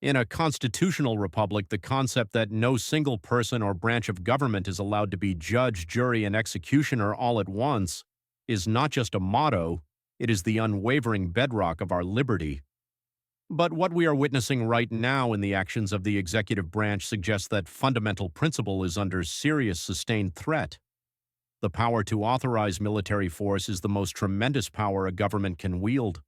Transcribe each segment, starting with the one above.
In a constitutional republic, the concept that no single person or branch of government is allowed to be judge, jury, and executioner all at once is not just a motto, it is the unwavering bedrock of our liberty. But what we are witnessing right now in the actions of the executive branch suggests that fundamental principle is under serious sustained threat. The power to authorize military force is the most tremendous power a government can wield.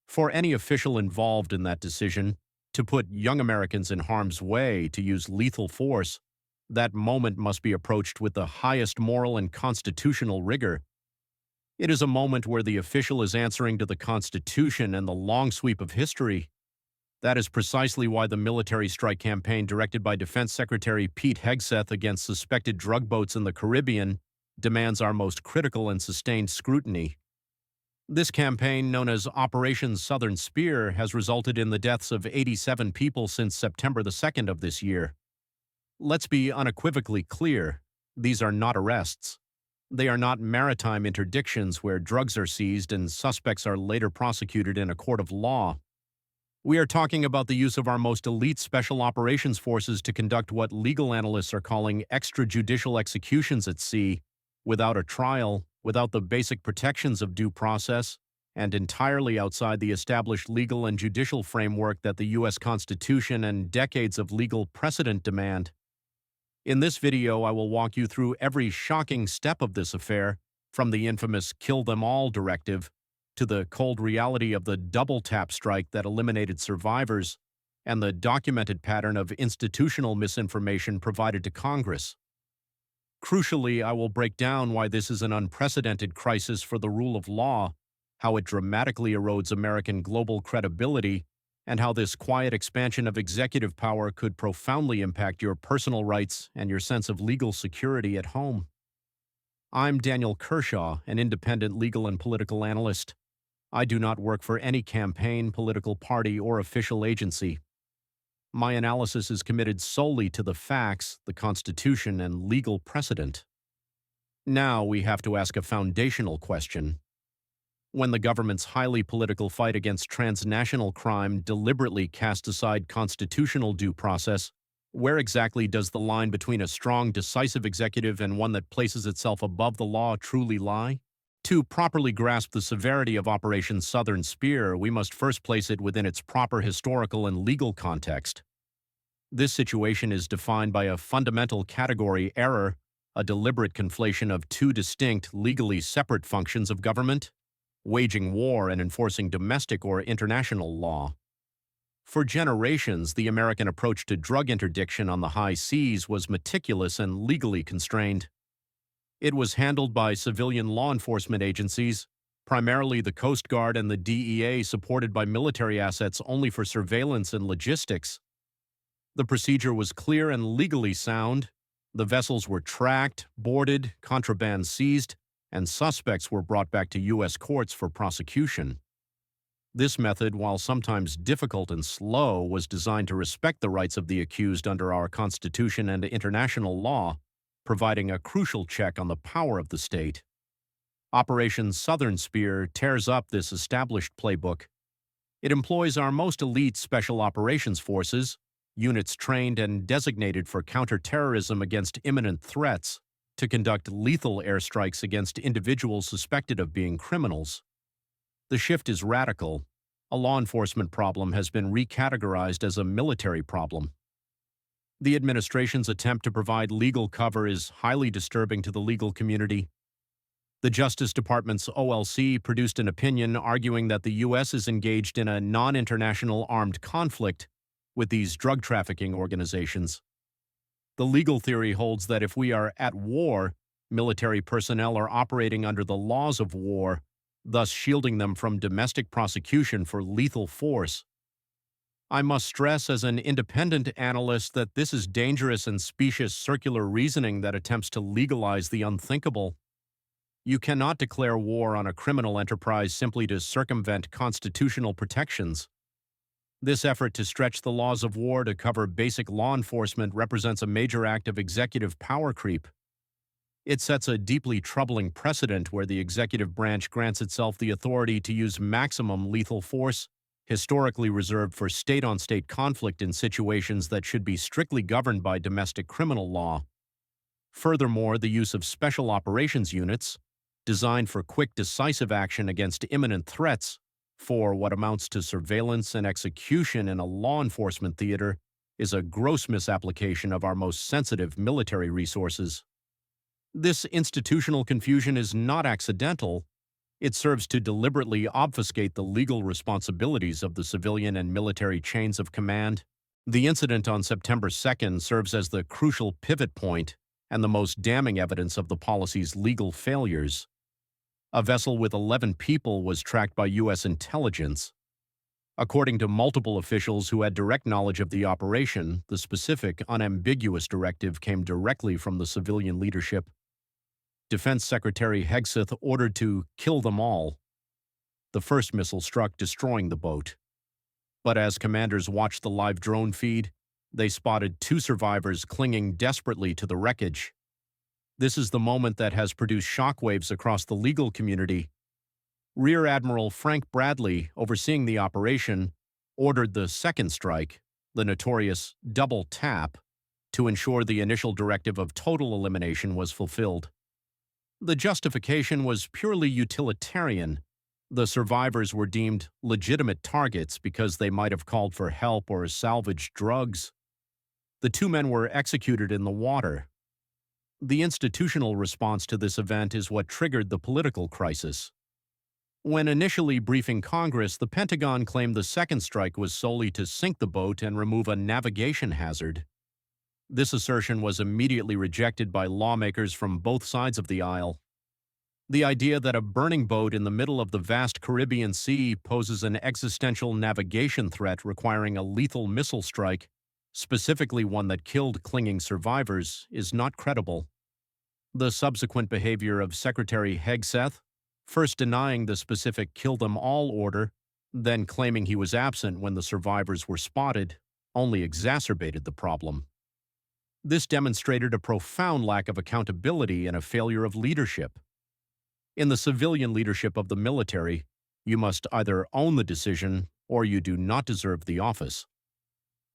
For any official involved in that decision, to put young Americans in harm's way to use lethal force, that moment must be approached with the highest moral and constitutional rigor. It is a moment where the official is answering to the Constitution and the long sweep of history. That is precisely why the military strike campaign directed by Defense Secretary Pete Hegseth against suspected drug boats in the Caribbean demands our most critical and sustained scrutiny. This campaign, known as Operation Southern Spear, has resulted in the deaths of 87 people since September the 2nd of this year. Let's be unequivocally clear, these are not arrests. They are not maritime interdictions where drugs are seized and suspects are later prosecuted in a court of law. We are talking about the use of our most elite special operations forces to conduct what legal analysts are calling extrajudicial executions at sea, without a trial, without the basic protections of due process, and entirely outside the established legal and judicial framework that the U.S. Constitution and decades of legal precedent demand. In this video, I will walk you through every shocking step of this affair, from the infamous "kill them all" directive to the cold reality of the double-tap strike that eliminated survivors and the documented pattern of institutional misinformation provided to Congress. Crucially, I will break down why this is an unprecedented crisis for the rule of law, how it dramatically erodes American global credibility, and how this quiet expansion of executive power could profoundly impact your personal rights and your sense of legal security at home. I'm Daniel Kershaw, an independent legal and political analyst. I do not work for any campaign, political party, or official agency. My analysis is committed solely to the facts, the Constitution, and legal precedent. Now we have to ask a foundational question. When the government's highly political fight against transnational crime deliberately casts aside constitutional due process, where exactly does the line between a strong, decisive executive and one that places itself above the law truly lie? To properly grasp the severity of Operation Southern Spear, we must first place it within its proper historical and legal context. This situation is defined by a fundamental category error, a deliberate conflation of two distinct, legally separate functions of government: waging war and enforcing domestic or international law. For generations, the American approach to drug interdiction on the high seas was meticulous and legally constrained. It was handled by civilian law enforcement agencies, primarily the Coast Guard and the DEA, supported by military assets only for surveillance and logistics. The procedure was clear and legally sound. The vessels were tracked, boarded, contraband seized, and suspects were brought back to U.S. courts for prosecution. This method, while sometimes difficult and slow, was designed to respect the rights of the accused under our Constitution and international law, providing a crucial check on the power of the state. Operation Southern Spear tears up this established playbook. It employs our most elite special operations forces, units trained and designated for counterterrorism against imminent threats, to conduct lethal airstrikes against individuals suspected of being criminals. The shift is radical. A law enforcement problem has been recategorized as a military problem. The administration's attempt to provide legal cover is highly disturbing to the legal community. The Justice Department's OLC produced an opinion arguing that the U.S. is engaged in a non-international armed conflict with these drug trafficking organizations. The legal theory holds that if we are at war, military personnel are operating under the laws of war, thus shielding them from domestic prosecution for lethal force. I must stress as an independent analyst that this is dangerous and specious circular reasoning that attempts to legalize the unthinkable. You cannot declare war on a criminal enterprise simply to circumvent constitutional protections. This effort to stretch the laws of war to cover basic law enforcement represents a major act of executive power creep. It sets a deeply troubling precedent where the executive branch grants itself the authority to use maximum lethal force historically reserved for state-on-state conflict in situations that should be strictly governed by domestic criminal law. Furthermore, the use of special operations units, designed for quick, decisive action against imminent threats, for what amounts to surveillance and execution in a law enforcement theater, is a gross misapplication of our most sensitive military resources. This institutional confusion is not accidental. It serves to deliberately obfuscate the legal responsibilities of the civilian and military chains of command. The incident on September 2nd serves as the crucial pivot point and the most damning evidence of the policy's legal failures. A vessel with 11 people was tracked by U.S. intelligence. According to multiple officials who had direct knowledge of the operation, the specific, unambiguous directive came directly from the civilian leadership. Defense Secretary HEGSETH ordered to kill them all. The first missile struck, destroying the boat. But as commanders watched the live drone feed, they spotted 2 survivors clinging desperately to the wreckage. This is the moment that has produced shockwaves across the legal community. Rear Admiral Frank Bradley, overseeing the operation, ordered the second strike, the notorious double tap, to ensure the initial directive of total elimination was fulfilled. The justification was purely utilitarian. The survivors were deemed legitimate targets because they might have called for help or salvaged drugs. The 2 men were executed in the water. The institutional response to this event is what triggered the political crisis. When initially briefing Congress, the Pentagon claimed the second strike was solely to sink the boat and remove a navigation hazard. This assertion was immediately rejected by lawmakers from both sides of the aisle. The idea that a burning boat in the middle of the vast Caribbean Sea poses an existential navigation threat requiring a lethal missile strike, specifically one that killed clinging survivors, is not credible. The subsequent behavior of Secretary HEGSETH, first denying the specific kill-them-all order, then claiming he was absent when the survivors were spotted, only exacerbated the problem. This demonstrated a profound lack of accountability and a failure of leadership. In the civilian leadership of the military, you must either own the decision or you do not deserve the office.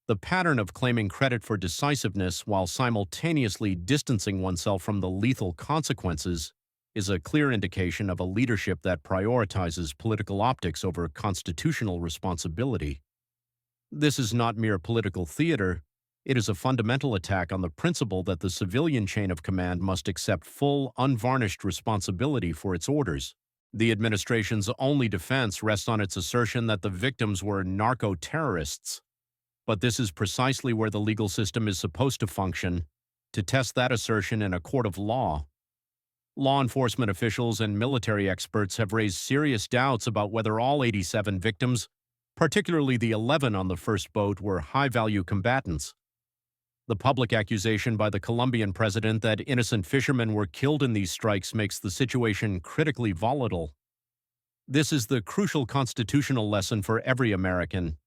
The pattern of claiming credit for decisiveness while simultaneously distancing oneself from the lethal consequences is a clear indication of a leadership that prioritizes political optics over constitutional responsibility. This is not mere political theater. It is a fundamental attack on the principle that the civilian chain of command must accept full, unvarnished responsibility for its orders. The administration's only defense rests on its assertion that the victims were narco-terrorists. But this is precisely where the legal system is supposed to function, to test that assertion in a court of law. Law enforcement officials and military experts have raised serious doubts about whether all 87 victims, particularly the 11 on the first boat, were high-value combatants. The public accusation by the Colombian president that innocent fishermen were killed in these strikes makes the situation critically volatile. This is the crucial constitutional lesson for every American.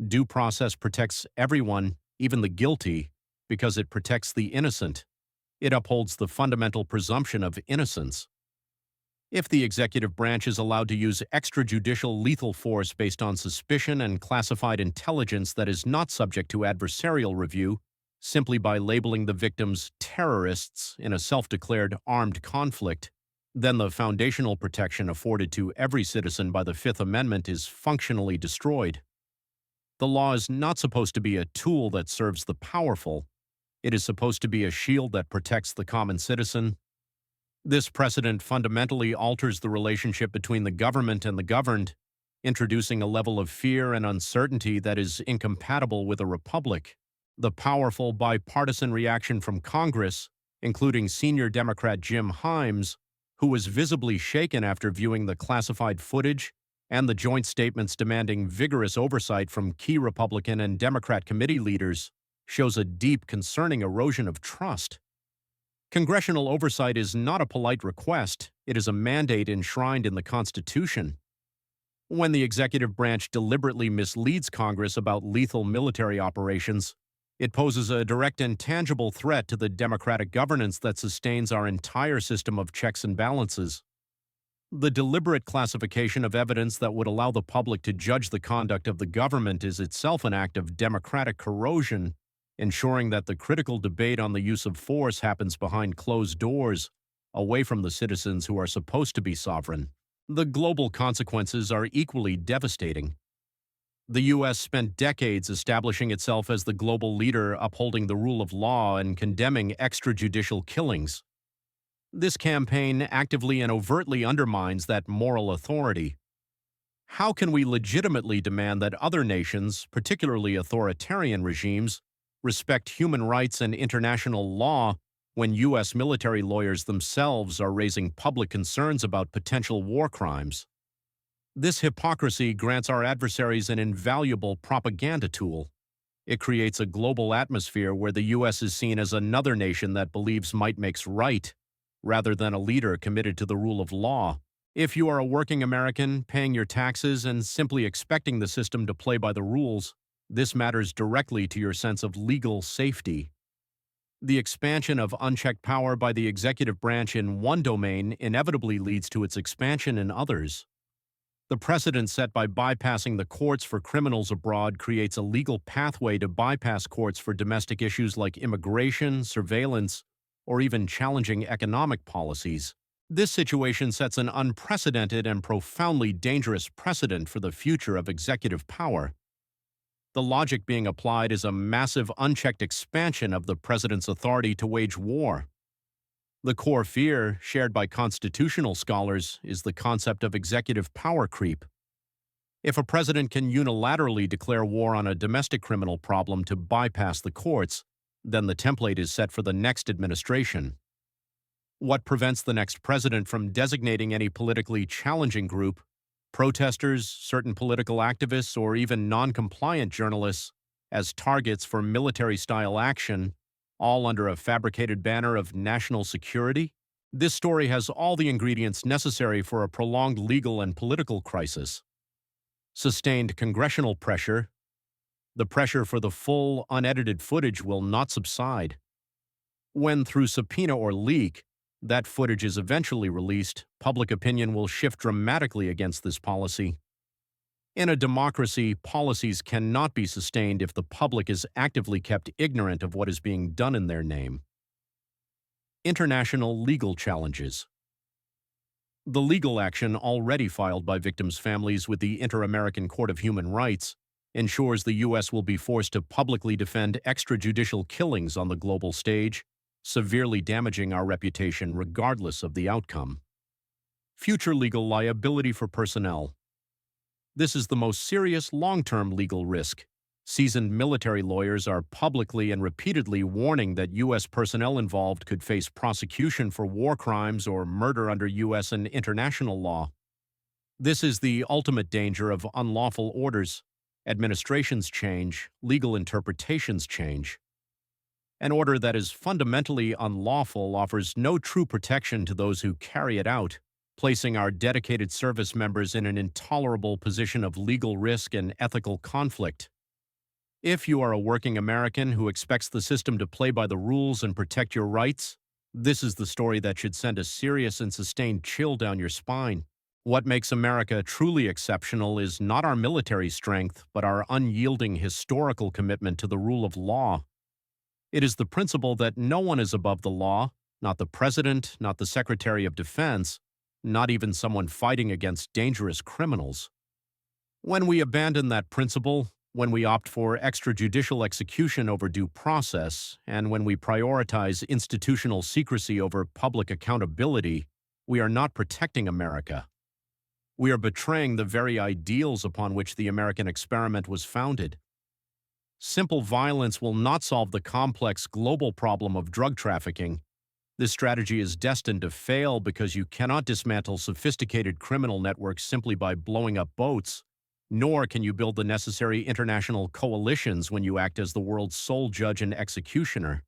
Due process protects everyone, even the guilty, because it protects the innocent. It upholds the fundamental presumption of innocence. If the executive branch is allowed to use extrajudicial lethal force based on suspicion and classified intelligence that is not subject to adversarial review, simply by labeling the victims terrorists in a self-declared armed conflict, then the foundational protection afforded to every citizen by the Fifth Amendment is functionally destroyed. The law is not supposed to be a tool that serves the powerful. It is supposed to be a shield that protects the common citizen. This precedent fundamentally alters the relationship between the government and the governed, introducing a level of fear and uncertainty that is incompatible with a republic. The powerful bipartisan reaction from Congress, including senior Democrat Jim Himes, who was visibly shaken after viewing the classified footage, and the joint statements demanding vigorous oversight from key Republican and Democrat committee leaders, shows a deep, concerning erosion of trust. Congressional oversight is not a polite request, it is a mandate enshrined in the Constitution. When the executive branch deliberately misleads Congress about lethal military operations, it poses a direct and tangible threat to the democratic governance that sustains our entire system of checks and balances. The deliberate classification of evidence that would allow the public to judge the conduct of the government is itself an act of democratic corrosion, ensuring that the critical debate on the use of force happens behind closed doors, away from the citizens who are supposed to be sovereign. The global consequences are equally devastating. The U.S. spent decades establishing itself as the global leader, upholding the rule of law and condemning extrajudicial killings. This campaign actively and overtly undermines that moral authority. How can we legitimately demand that other nations, particularly authoritarian regimes, respect human rights and international law when U.S. military lawyers themselves are raising public concerns about potential war crimes? This hypocrisy grants our adversaries an invaluable propaganda tool. It creates a global atmosphere where the U.S. is seen as another nation that believes might makes right, rather than a leader committed to the rule of law. If you are a working American, paying your taxes and simply expecting the system to play by the rules, this matters directly to your sense of legal safety. The expansion of unchecked power by the executive branch in one domain inevitably leads to its expansion in others. The precedent set by bypassing the courts for criminals abroad creates a legal pathway to bypass courts for domestic issues like immigration, surveillance, or even challenging economic policies. This situation sets an unprecedented and profoundly dangerous precedent for the future of executive power. The logic being applied is a massive unchecked expansion of the president's authority to wage war. The core fear, shared by constitutional scholars, is the concept of executive power creep. If a president can unilaterally declare war on a domestic criminal problem to bypass the courts, then the template is set for the next administration. What prevents the next president from designating any politically challenging group, protesters, certain political activists, or even non-compliant journalists, as targets for military-style action, all under a fabricated banner of national security? This story has all the ingredients necessary for a prolonged legal and political crisis. Sustained congressional pressure. The pressure for the full, unedited footage will not subside. When, through subpoena or leak, that footage is eventually released, public opinion will shift dramatically against this policy. In a democracy, policies cannot be sustained if the public is actively kept ignorant of what is being done in their name. International legal challenges. The legal action already filed by victims' families with the Inter-American Court of Human Rights ensures the U.S. will be forced to publicly defend extrajudicial killings on the global stage, severely damaging our reputation regardless of the outcome. Future legal liability for personnel. This is the most serious long-term legal risk. Seasoned military lawyers are publicly and repeatedly warning that U.S. personnel involved could face prosecution for war crimes or murder under U.S. and international law. This is the ultimate danger of unlawful orders. Administrations change, legal interpretations change. An order that is fundamentally unlawful offers no true protection to those who carry it out, placing our dedicated service members in an intolerable position of legal risk and ethical conflict. If you are a working American who expects the system to play by the rules and protect your rights, this is the story that should send a serious and sustained chill down your spine. What makes America truly exceptional is not our military strength, but our unyielding historical commitment to the rule of law. It is the principle that no one is above the law, not the president, not the Secretary of Defense, not even someone fighting against dangerous criminals. When we abandon that principle, when we opt for extrajudicial execution over due process, and when we prioritize institutional secrecy over public accountability, we are not protecting America. We are betraying the very ideals upon which the American experiment was founded. Simple violence will not solve the complex global problem of drug trafficking. This strategy is destined to fail because you cannot dismantle sophisticated criminal networks simply by blowing up boats, nor can you build the necessary international coalitions when you act as the world's sole judge and executioner.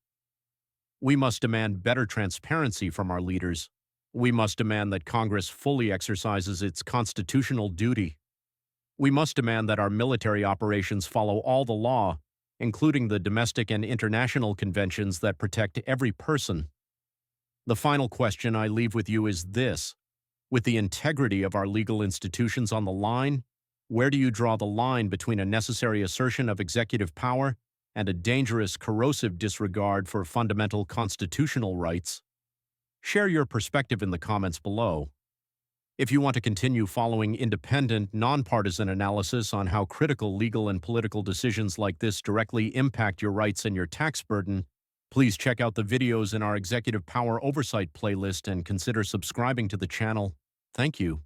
We must demand better transparency from our leaders. We must demand that Congress fully exercises its constitutional duty. We must demand that our military operations follow all the law, including the domestic and international conventions that protect every person. The final question I leave with you is this: With the integrity of our legal institutions on the line, where do you draw the line between a necessary assertion of executive power and a dangerous, corrosive disregard for fundamental constitutional rights? Share your perspective in the comments below. If you want to continue following independent, nonpartisan analysis on how critical legal and political decisions like this directly impact your rights and your tax burden, please check out the videos in our Executive Power Oversight playlist and consider subscribing to the channel. Thank you.